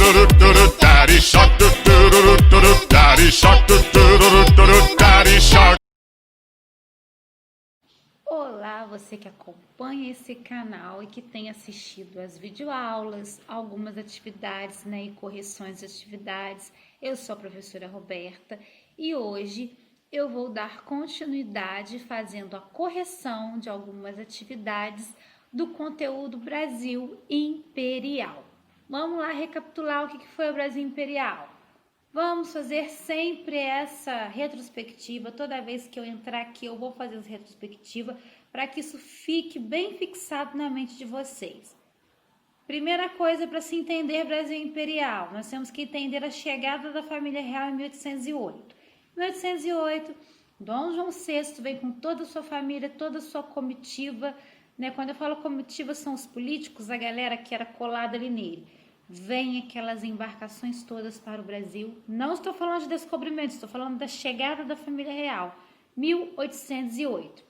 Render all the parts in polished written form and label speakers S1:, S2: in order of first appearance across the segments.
S1: Daddy shark, daddy shark, daddy shark.
S2: Olá, você que acompanha esse canal e que tem assistido as videoaulas, algumas atividades, e correções de atividades. Eu sou a professora Roberta e hoje eu vou dar continuidade fazendo a correção de algumas atividades do conteúdo Brasil Imperial. Vamos lá recapitular o que foi o Brasil Imperial. Vamos fazer sempre essa retrospectiva. Toda vez que eu entrar aqui, eu vou fazer essa retrospectiva para que isso fique bem fixado na mente de vocês. Primeira coisa para se entender Brasil Imperial, nós temos que entender a chegada da família real em 1808. Em 1808, Dom João VI vem com toda a sua família, toda a sua comitiva, Quando eu falo comitiva, são os políticos, a galera que era colada ali nele. Vem aquelas embarcações todas para o Brasil. Não estou falando de descobrimento, estou falando da chegada da família real, 1808.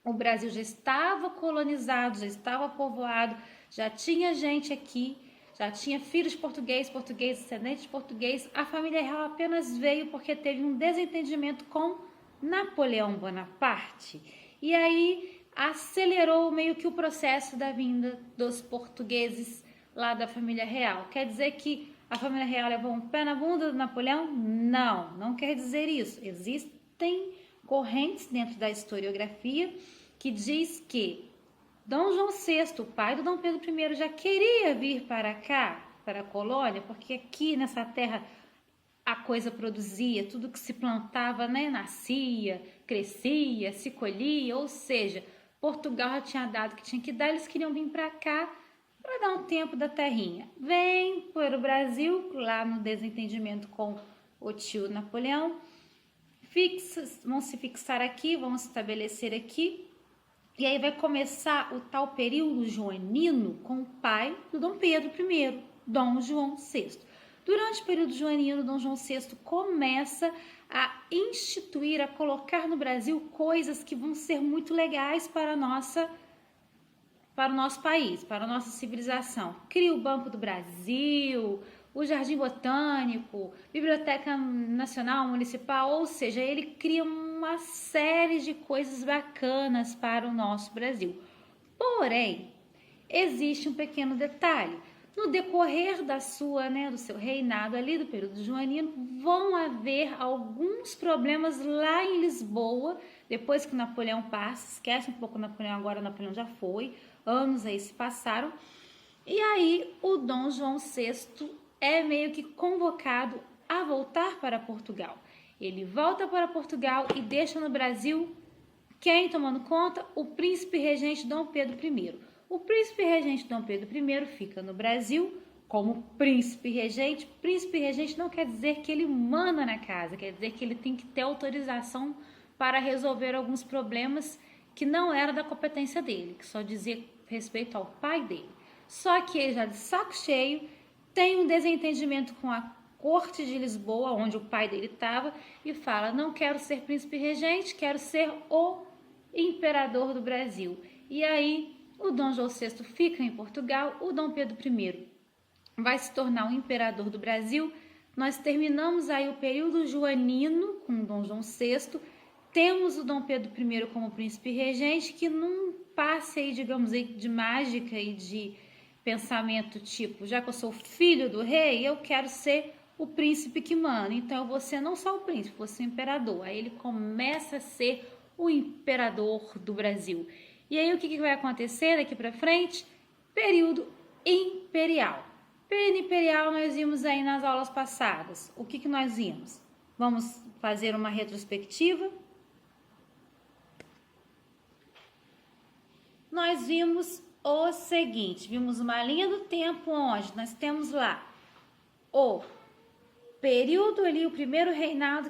S2: O Brasil já estava colonizado, já estava povoado, já tinha gente aqui, já tinha filhos português, descendentes de português. A família real apenas veio porque teve um desentendimento com Napoleão Bonaparte. E aí acelerou meio que o processo da vinda dos portugueses lá da família real. Quer dizer que a família real levou um pé na bunda do Napoleão? Não quer dizer isso. Existem correntes dentro da historiografia que diz que Dom João VI, o pai do Dom Pedro I, já queria vir para cá, para a colônia, porque aqui nessa terra a coisa produzia, tudo que se plantava, nascia, crescia, se colhia, ou seja, Portugal já tinha dado o que tinha que dar, eles queriam vir para cá para dar um tempo da terrinha. Vem para o Brasil, lá no desentendimento com o tio Napoleão, vão se fixar aqui, vão se estabelecer aqui, e aí vai começar o tal período joanino com o pai do Dom Pedro I, Dom João VI. Durante o período joanino, Dom João VI começa a instituir, a colocar no Brasil coisas que vão ser muito legais para o nosso país, para a nossa civilização. Cria o Banco do Brasil, o Jardim Botânico, Biblioteca Nacional Municipal, ou seja, ele cria uma série de coisas bacanas para o nosso Brasil. Porém, existe um pequeno detalhe. No decorrer do seu reinado ali, do período joanino, vão haver alguns problemas lá em Lisboa, depois que Napoleão passa. Esquece um pouco Napoleão, agora Napoleão já foi, anos aí se passaram. E aí o Dom João VI é meio que convocado a voltar para Portugal. Ele volta para Portugal e deixa no Brasil quem tomando conta? O príncipe regente Dom Pedro I. O príncipe regente Dom Pedro I fica no Brasil como príncipe regente. Príncipe regente não quer dizer que ele manda na casa, quer dizer que ele tem que ter autorização para resolver alguns problemas que não era da competência dele, que só dizia respeito ao pai dele. Só que ele já de saco cheio tem um desentendimento com a corte de Lisboa, onde o pai dele estava, e fala: não quero ser príncipe regente, quero ser o imperador do Brasil. E aí o Dom João VI fica em Portugal, o Dom Pedro I vai se tornar o imperador do Brasil. Nós terminamos aí o período joanino com o Dom João VI, temos o Dom Pedro I como príncipe regente, que num passe aí, digamos aí, de mágica e de pensamento tipo, já que eu sou filho do rei, eu quero ser o príncipe que manda, então eu vou ser não só o príncipe, vou ser o imperador. Aí ele começa a ser o imperador do Brasil. E aí o que vai acontecer daqui para frente? Período imperial. Período imperial nós vimos aí nas aulas passadas. O que nós vimos? Vamos fazer uma retrospectiva. Nós vimos o seguinte, vimos uma linha do tempo onde nós temos lá o período ali, o primeiro reinado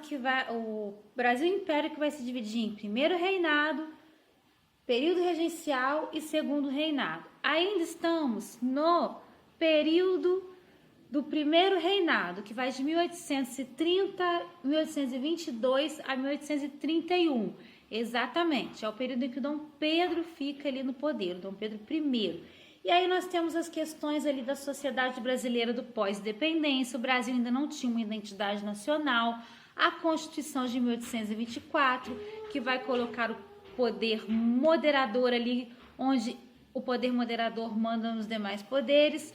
S2: o Brasil Império que vai se dividir em primeiro reinado, período regencial e segundo reinado. Ainda estamos no período do primeiro reinado, que vai de 1822 a 1831. Exatamente, é o período em que Dom Pedro fica ali no poder, Dom Pedro I. E aí nós temos as questões ali da sociedade brasileira do pós-independência. O Brasil ainda não tinha uma identidade nacional. A Constituição de 1824, que vai colocar o poder moderador ali, onde o poder moderador manda nos demais poderes.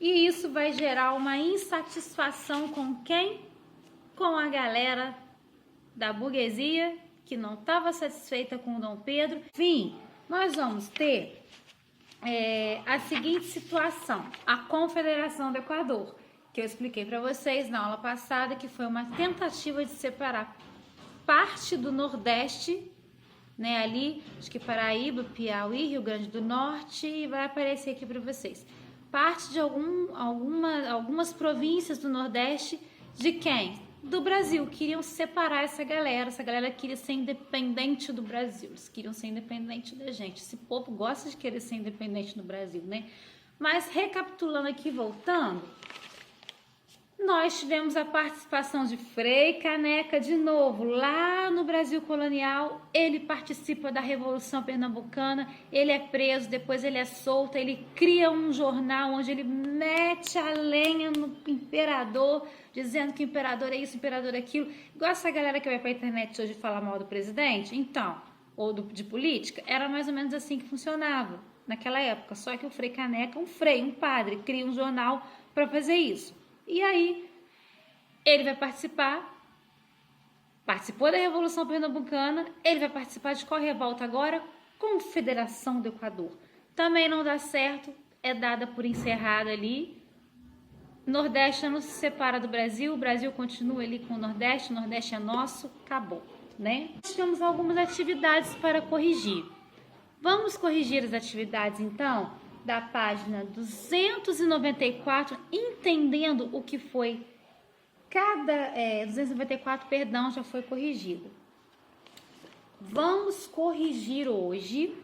S2: E isso vai gerar uma insatisfação com quem? Com a galera da burguesia, que não estava satisfeita com o Dom Pedro. Enfim, nós vamos ter a seguinte situação: a Confederação do Equador, que eu expliquei para vocês na aula passada, que foi uma tentativa de separar parte do Nordeste, né, ali, acho que Paraíba, Piauí, Rio Grande do Norte, e vai aparecer aqui para vocês. Parte de algumas províncias do Nordeste, de quem? Do Brasil. Queriam separar essa galera queria ser independente do Brasil, eles queriam ser independente da gente. Esse povo gosta de querer ser independente do Brasil, né? Mas recapitulando aqui, voltando, nós tivemos a participação de Frei Caneca de novo, lá no Brasil colonial. Ele participa da Revolução Pernambucana, ele é preso, depois ele é solto, ele cria um jornal onde ele mete a lenha no imperador, dizendo que o imperador é isso, o imperador é aquilo. Igual essa galera que vai pra internet hoje falar mal do presidente, então, ou de política, era mais ou menos assim que funcionava naquela época. Só que o Frei Caneca, um padre, cria um jornal para fazer isso. E aí, ele vai participou da Revolução Pernambucana, ele vai participar de qual revolta agora? Confederação do Equador. Também não dá certo, é dada por encerrada ali. Nordeste não se separa do Brasil, o Brasil continua ali com o Nordeste é nosso, acabou, né? Nós temos algumas atividades para corrigir. Vamos corrigir as atividades, então, da página 294, entendendo o que foi 294, perdão, já foi corrigido. Vamos corrigir hoje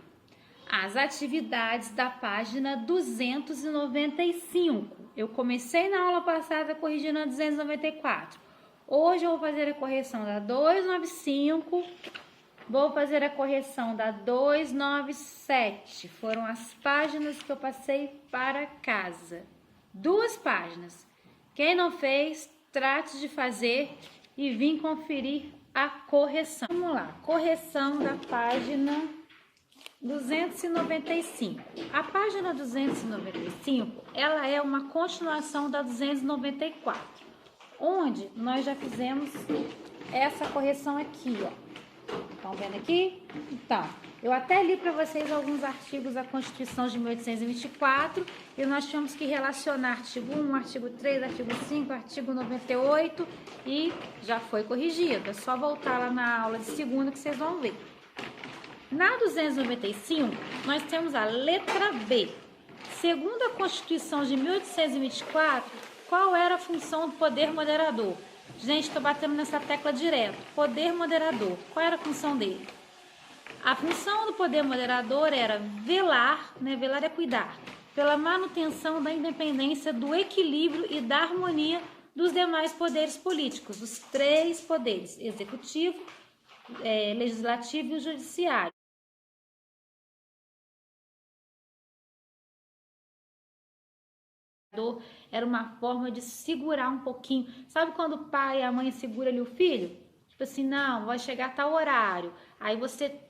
S2: as atividades da página 295. Eu comecei na aula passada corrigindo a 294. Hoje eu vou fazer a correção da 295. Vou fazer a correção da 297. Foram as páginas que eu passei para casa. 2 páginas. Quem não fez, trate de fazer e vim conferir a correção. Vamos lá. Correção da página 295. A página 295, ela é uma continuação da 294, onde nós já fizemos essa correção aqui, ó. Estão vendo aqui? Então, eu até li para vocês alguns artigos da Constituição de 1824 e nós tínhamos que relacionar artigo 1, artigo 3, artigo 5, artigo 98 e já foi corrigido. É só voltar lá na aula de segunda que vocês vão ver. Na 295, nós temos a letra B. Segundo a Constituição de 1824, qual era a função do poder moderador? Gente, estou batendo nessa tecla direto. Poder moderador. Qual era a função dele? A função do poder moderador era velar, né? Velar é cuidar, pela manutenção da independência, do equilíbrio e da harmonia dos demais poderes políticos, os 3 poderes, executivo, legislativo e o judiciário. Era uma forma de segurar um pouquinho. Sabe quando o pai e a mãe seguram ali o filho? Tipo assim, não, vai chegar a tal horário. Aí você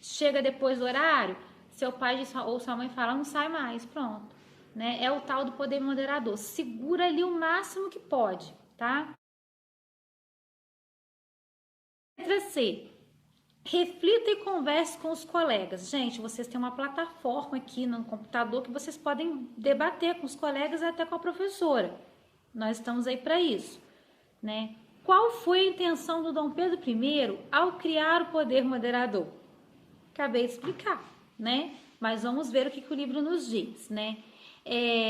S2: chega depois do horário, seu pai ou sua mãe fala, não sai mais, pronto. Né? É o tal do poder moderador. Segura ali o máximo que pode, tá? Letra C. Reflita e converse com os colegas. Gente, vocês têm uma plataforma aqui no computador que vocês podem debater com os colegas e até com a professora. Nós estamos aí para isso, né? Qual foi a intenção do Dom Pedro I ao criar o poder moderador? Acabei de explicar, né? Mas vamos ver o que o livro nos diz, né?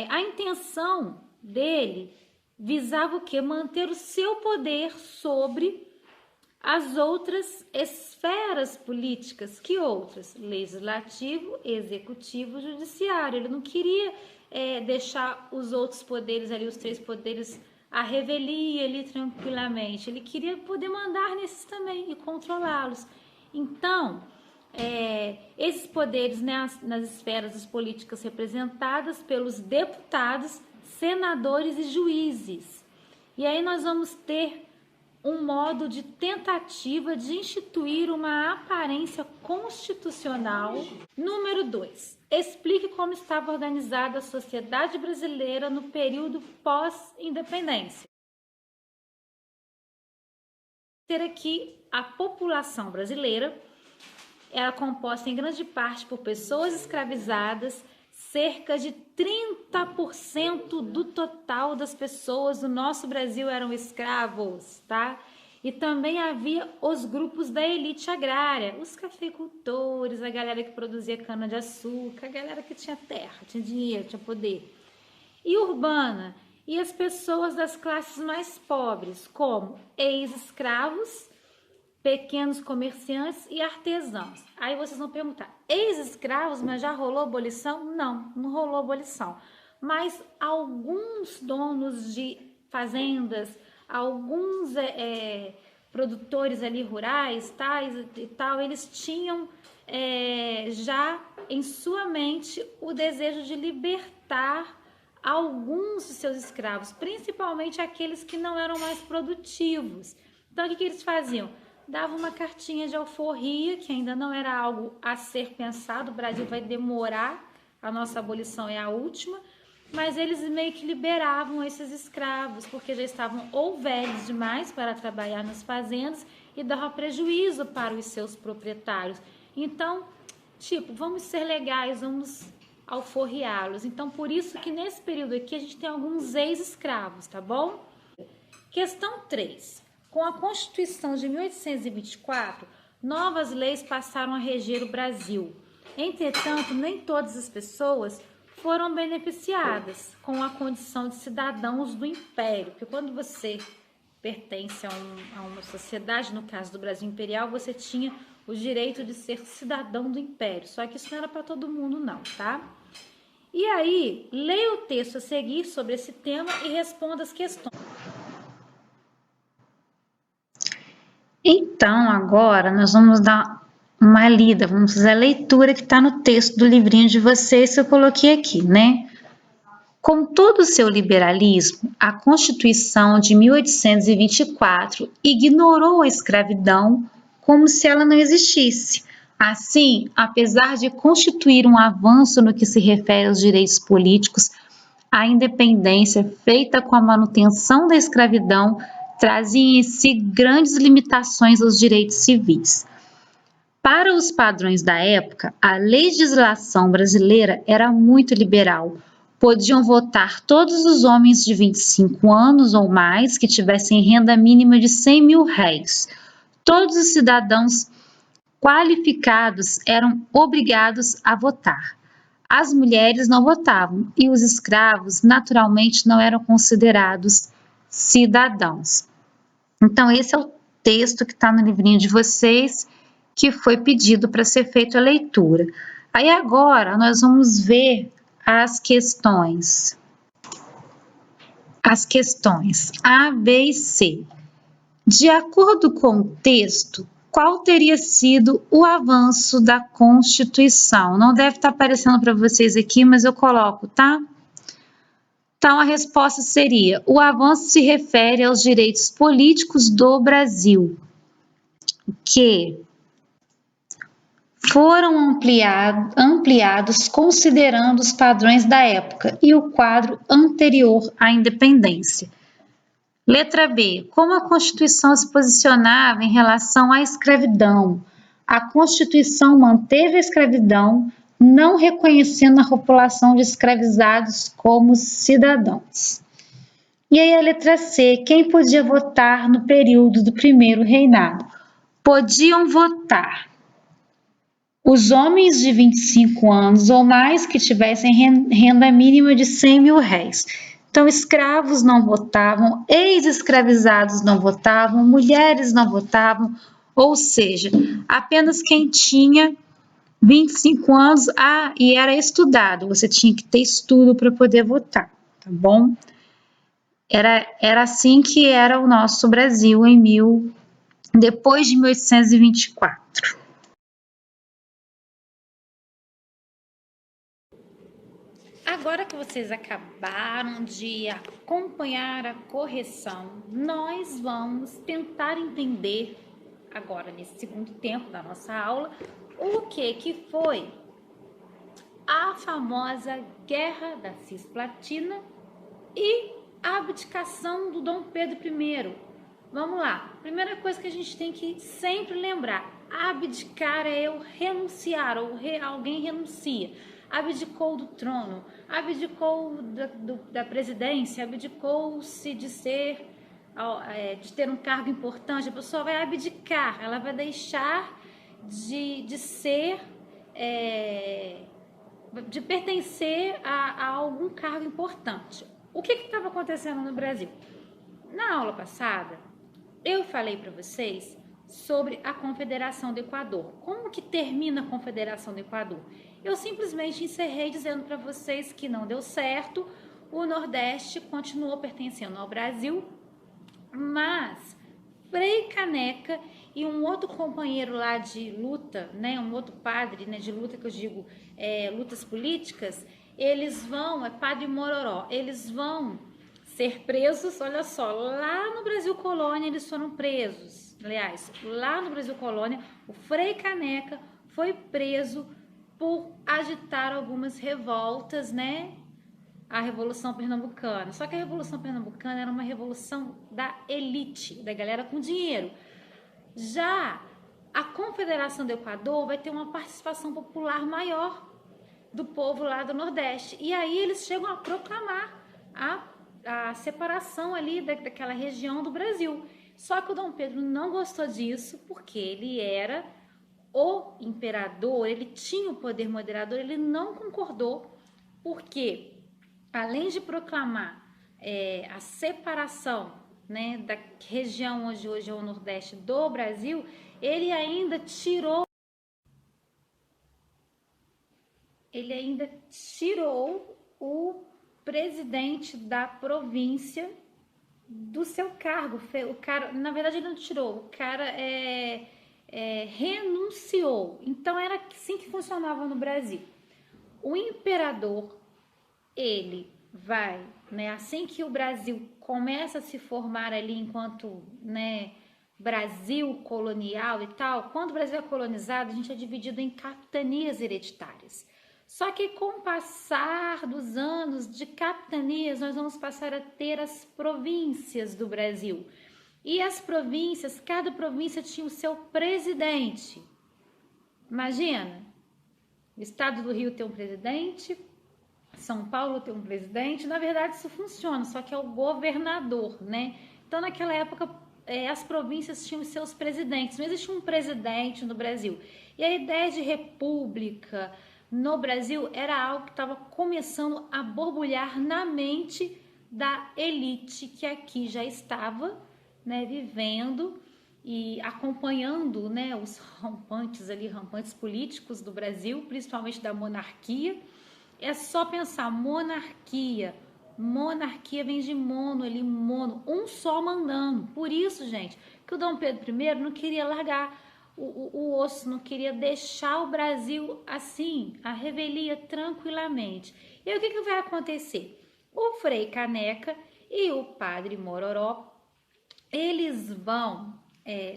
S2: A intenção dele visava o quê? Manter o seu poder sobre as outras esferas políticas. Que outras? Legislativo, executivo, judiciário. Ele não queria deixar os outros poderes ali, os 3 poderes, a revelia ali tranquilamente. Ele queria poder mandar nesses também e controlá-los. Então, esses poderes, né, nas esferas das políticas representadas pelos deputados, senadores e juízes. E aí nós vamos ter um modo de tentativa de instituir uma aparência constitucional. Número 2. Explique como estava organizada a sociedade brasileira no período pós-independência. Ter aqui a população brasileira era composta em grande parte por pessoas escravizadas. Cerca de 30% do total das pessoas do nosso Brasil eram escravos, tá? E também havia os grupos da elite agrária, os cafeicultores, a galera que produzia cana-de-açúcar, a galera que tinha terra, tinha dinheiro, tinha poder. E urbana, e as pessoas das classes mais pobres, como ex-escravos, pequenos comerciantes e artesãos. Aí vocês vão perguntar, ex-escravos, mas já rolou abolição? Não, não rolou abolição. Mas alguns donos de fazendas, alguns produtores ali rurais, e tal, eles tinham já em sua mente o desejo de libertar alguns de seus escravos, principalmente aqueles que não eram mais produtivos. Então, o que eles faziam? Dava uma cartinha de alforria, que ainda não era algo a ser pensado, o Brasil vai demorar, a nossa abolição é a última, mas eles meio que liberavam esses escravos, porque já estavam ou velhos demais para trabalhar nas fazendas e dava prejuízo para os seus proprietários. Então, tipo, vamos ser legais, vamos alforriá-los. Então, por isso que nesse período aqui a gente tem alguns ex-escravos, tá bom? Questão 3. Com a Constituição de 1824, novas leis passaram a reger o Brasil. Entretanto, nem todas as pessoas foram beneficiadas com a condição de cidadãos do Império, porque quando você pertence a uma sociedade, no caso do Brasil Imperial, você tinha o direito de ser cidadão do Império, só que isso não era para todo mundo não, tá? E aí, leia o texto a seguir sobre esse tema e responda as questões. Então, agora nós vamos dar uma lida, vamos fazer a leitura que está no texto do livrinho de vocês que eu coloquei aqui, né? Com todo o seu liberalismo, a Constituição de 1824 ignorou a escravidão como se ela não existisse. Assim, apesar de constituir um avanço no que se refere aos direitos políticos, a independência feita com a manutenção da escravidão trazia em si grandes limitações aos direitos civis. Para os padrões da época, a legislação brasileira era muito liberal. Podiam votar todos os homens de 25 anos ou mais que tivessem renda mínima de 100 mil réis. Todos os cidadãos qualificados eram obrigados a votar. As mulheres não votavam e os escravos, naturalmente, não eram considerados cidadãos. Então, esse é o texto que está no livrinho de vocês, que foi pedido para ser feita a leitura. Aí agora nós vamos ver as questões. As questões A, B e C. De acordo com o texto, qual teria sido o avanço da Constituição? Não deve estar aparecendo para vocês aqui, mas eu coloco, tá? Então, a resposta seria: o avanço se refere aos direitos políticos do Brasil, que foram ampliados considerando os padrões da época e o quadro anterior à independência. Letra B. Como a Constituição se posicionava em relação à escravidão? A Constituição manteve a escravidão, não reconhecendo a população de escravizados como cidadãos. E aí a letra C, quem podia votar no período do primeiro reinado? Podiam votar os homens de 25 anos ou mais que tivessem renda mínima de 100 mil réis. Então, escravos não votavam, ex-escravizados não votavam, mulheres não votavam, ou seja, apenas quem tinha 25 anos, e era estudado, você tinha que ter estudo para poder votar, tá bom? Era assim que era o nosso Brasil depois de 1824. Agora que vocês acabaram de acompanhar a correção, nós vamos tentar entender agora nesse segundo tempo da nossa aula o que foi a famosa Guerra da Cisplatina e a abdicação do Dom Pedro I. Vamos lá, primeira coisa que a gente tem que sempre lembrar, abdicar é eu renunciar, ou alguém renuncia. Abdicou do trono, abdicou da presidência, abdicou-se de ter um cargo importante, a pessoa vai abdicar, ela vai deixar de ser, de pertencer a algum cargo importante. O que estava acontecendo no Brasil? Na aula passada, eu falei para vocês sobre a Confederação do Equador. Como que termina a Confederação do Equador? Eu simplesmente encerrei dizendo para vocês que não deu certo, o Nordeste continuou pertencendo ao Brasil, mas Frei Caneca e um outro companheiro lá de luta, né, um outro padre, né, de luta que eu digo, lutas políticas, eles vão, Padre Mororó, eles vão ser presos, olha só, lá no Brasil Colônia eles foram presos, aliás, lá no Brasil Colônia, o Frei Caneca foi preso por agitar algumas revoltas, né, a Revolução Pernambucana. Só que a Revolução Pernambucana era uma revolução da elite, da galera com dinheiro. Já a Confederação do Equador vai ter uma participação popular maior do povo lá do Nordeste. E aí eles chegam a proclamar a separação ali daquela região do Brasil. Só que o Dom Pedro não gostou disso, porque ele era o imperador, ele tinha o poder moderador, ele não concordou, porque além de proclamar a separação, né, da região onde hoje é o Nordeste do Brasil, ele ainda tirou o presidente da província do seu cargo. O cara, na verdade, ele não tirou, o cara renunciou. Então era assim que funcionava no Brasil. O imperador, ele vai, né, assim que o Brasil começa a se formar ali enquanto, né, Brasil colonial e tal, quando o Brasil é colonizado, a gente é dividido em capitanias hereditárias. Só que com o passar dos anos de capitanias, nós vamos passar a ter as províncias do Brasil. E as províncias, cada província tinha o seu presidente. Imagina, o estado do Rio tem um presidente, São Paulo tem um presidente, na verdade isso funciona, só que é o governador, né? Então naquela época as províncias tinham seus presidentes, não existia um presidente no Brasil. E a ideia de república no Brasil era algo que estava começando a borbulhar na mente da elite que aqui já estava, né, vivendo e acompanhando, né, os rampantes políticos do Brasil, principalmente da monarquia. É só pensar, monarquia vem de mono ali, um só mandando. Por isso, gente, que o Dom Pedro I não queria largar o osso, não queria deixar o Brasil assim, a revelia tranquilamente. E aí o que vai acontecer? O Frei Caneca e o Padre Mororó, eles vão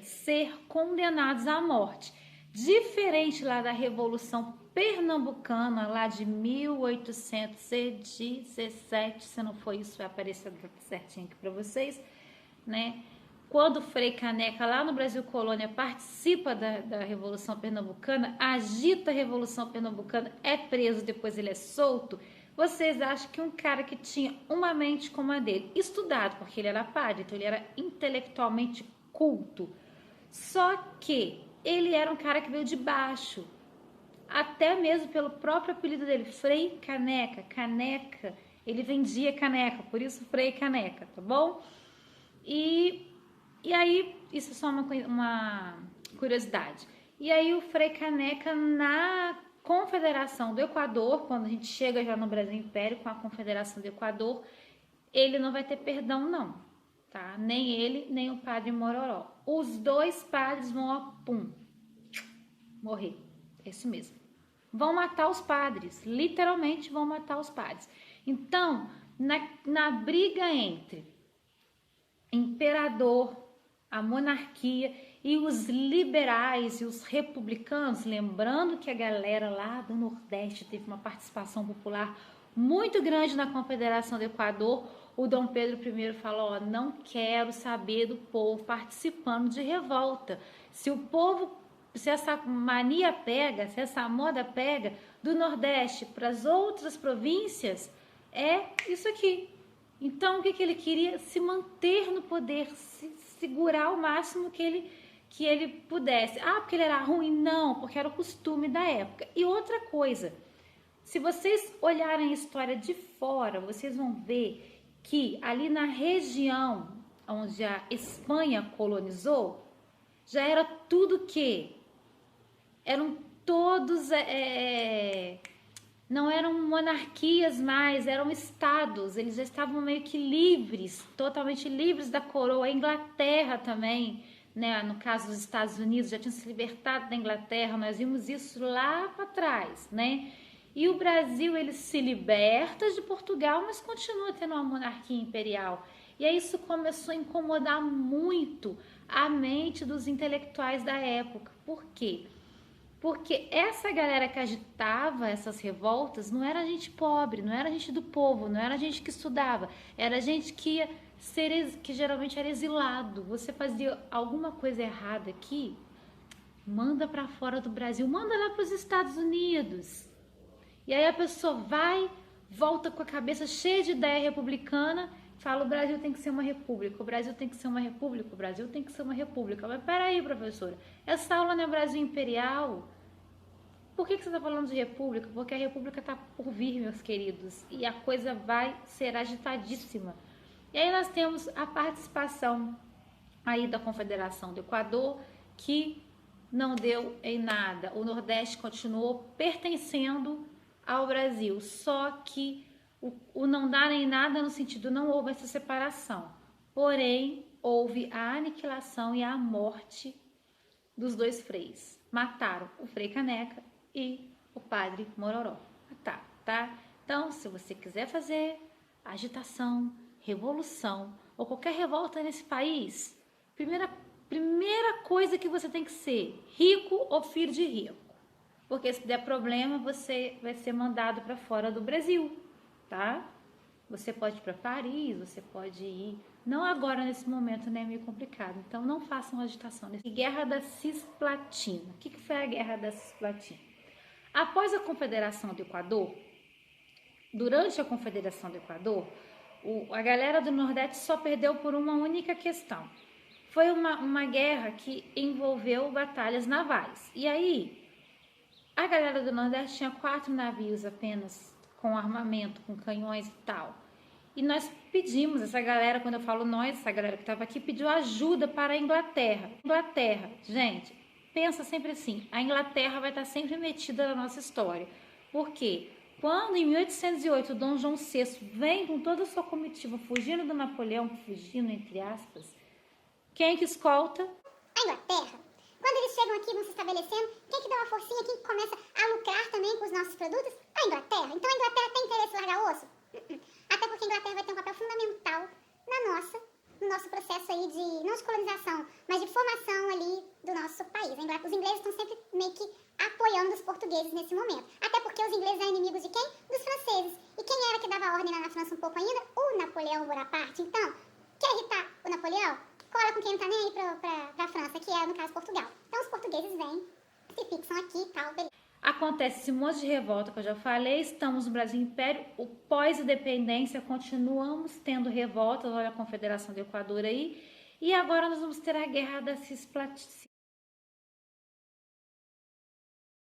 S2: ser condenados à morte. Diferente lá da Revolução Pernambucana, lá de 1817, se não for isso, vai aparecer certinho aqui para vocês, né? Quando o Frei Caneca, lá no Brasil Colônia, participa da Revolução Pernambucana, agita a Revolução Pernambucana, é preso, depois ele é solto, vocês acham que um cara que tinha uma mente como a dele, estudado, porque ele era padre, então ele era intelectualmente culto, só que ele era um cara que veio de baixo, até mesmo pelo próprio apelido dele, Frei Caneca, caneca, ele vendia caneca, por isso Frei Caneca, tá bom? E aí, isso é só uma curiosidade. E aí o Frei Caneca na Confederação do Equador, quando a gente chega já no Brasil Império com a Confederação do Equador, ele não vai ter perdão não, tá? Nem ele, nem o Padre Mororó. Os dois padres vão, morrer. É isso mesmo. vão matar os padres, literalmente vão matar os padres. Então, na briga entre imperador, a monarquia e os liberais e os republicanos, lembrando que a galera lá do Nordeste teve uma participação popular muito grande na Confederação do Equador, o Dom Pedro I falou, ó, não quero saber do povo participando de revolta. Se essa mania pega, se essa moda pega do Nordeste para as outras províncias, é isso aqui. Então, o que ele queria? Se manter no poder, se segurar o máximo que ele pudesse. Ah, porque ele era ruim? Não, porque era o costume da época. E outra coisa, se vocês olharem a história de fora, vocês vão ver que ali na região onde a Espanha colonizou, já era tudo que eram todos, não eram monarquias mais, eram estados, eles já estavam meio que livres, totalmente livres da coroa. A Inglaterra também, né, no caso dos Estados Unidos, já tinham se libertado da Inglaterra, nós vimos isso lá para trás, né? E o Brasil, ele se liberta de Portugal, mas continua tendo uma monarquia imperial. E aí isso começou a incomodar muito a mente dos intelectuais da época. Por quê? Porque essa galera que agitava essas revoltas não era gente pobre, não era gente do povo, não era gente que estudava, era gente que geralmente era exilado. Você fazia alguma coisa errada aqui, manda para fora do Brasil, manda lá para os Estados Unidos. E aí a pessoa vai, volta com a cabeça cheia de ideia republicana, fala, o Brasil tem que ser uma república, o Brasil tem que ser uma república, o Brasil tem que ser uma república. Mas peraí, professora, essa aula não é Brasil Imperial? Por que você está falando de república? Porque a república está por vir, meus queridos, e a coisa vai ser agitadíssima. E aí nós temos a participação aí da Confederação do Equador, que não deu em nada. O Nordeste continuou pertencendo ao Brasil, só que o não dar em nada no sentido, não houve essa separação, porém houve a aniquilação e a morte dos dois freis. Mataram o Frei Caneca e o Padre Mororó. Tá? Então, se você quiser fazer agitação, revolução ou qualquer revolta nesse país, primeira coisa que você tem que ser rico ou filho de rico. Porque se der problema, você vai ser mandado para fora do Brasil, tá? Você pode ir para Paris, você pode ir... Não agora, nesse momento, né? É meio complicado. Então, não façam agitação. Guerra da Cisplatina. O que foi a Guerra da Cisplatina? Após a Confederação do Equador, durante a Confederação do Equador, a galera do Nordeste só perdeu por uma única questão. Foi uma guerra que envolveu batalhas navais. E aí... A galera do Nordeste tinha 4 navios apenas, com armamento, com canhões e tal. E nós pedimos, essa galera, quando eu falo nós, essa galera que estava aqui, pediu ajuda para a Inglaterra. Gente, pensa sempre assim, a Inglaterra vai estar sempre metida na nossa história. Por quê? Quando, em 1808, o Dom João VI vem com toda a sua comitiva, fugindo do Napoleão, fugindo, entre aspas, quem que escolta?
S3: A Inglaterra. Quando eles chegam aqui, vão se estabelecendo, quem que dá uma forcinha, quem que começa a lucrar também com os nossos produtos? A Inglaterra. Então a Inglaterra tem interesse em largar osso? Até porque a Inglaterra vai ter um papel fundamental no nosso processo aí de, não de colonização, mas de formação ali do nosso país. Os ingleses estão sempre meio que apoiando os portugueses nesse momento. Até porque os ingleses eram inimigos de quem? Dos franceses. E quem era que dava ordem lá na França um pouco ainda? O Napoleão Bonaparte. Então, quer irritar o Napoleão? Cola com quem não tá nem aí pra França, que é, no caso, Portugal. Então, os portugueses vêm, se fixam aqui e tal, beleza.
S2: Acontece esse monte de revolta que eu já falei, estamos no Brasil Império, o pós-independência, continuamos tendo revoltas, olha a Confederação do Equador aí, e agora nós vamos ter a Guerra da Cisplatina.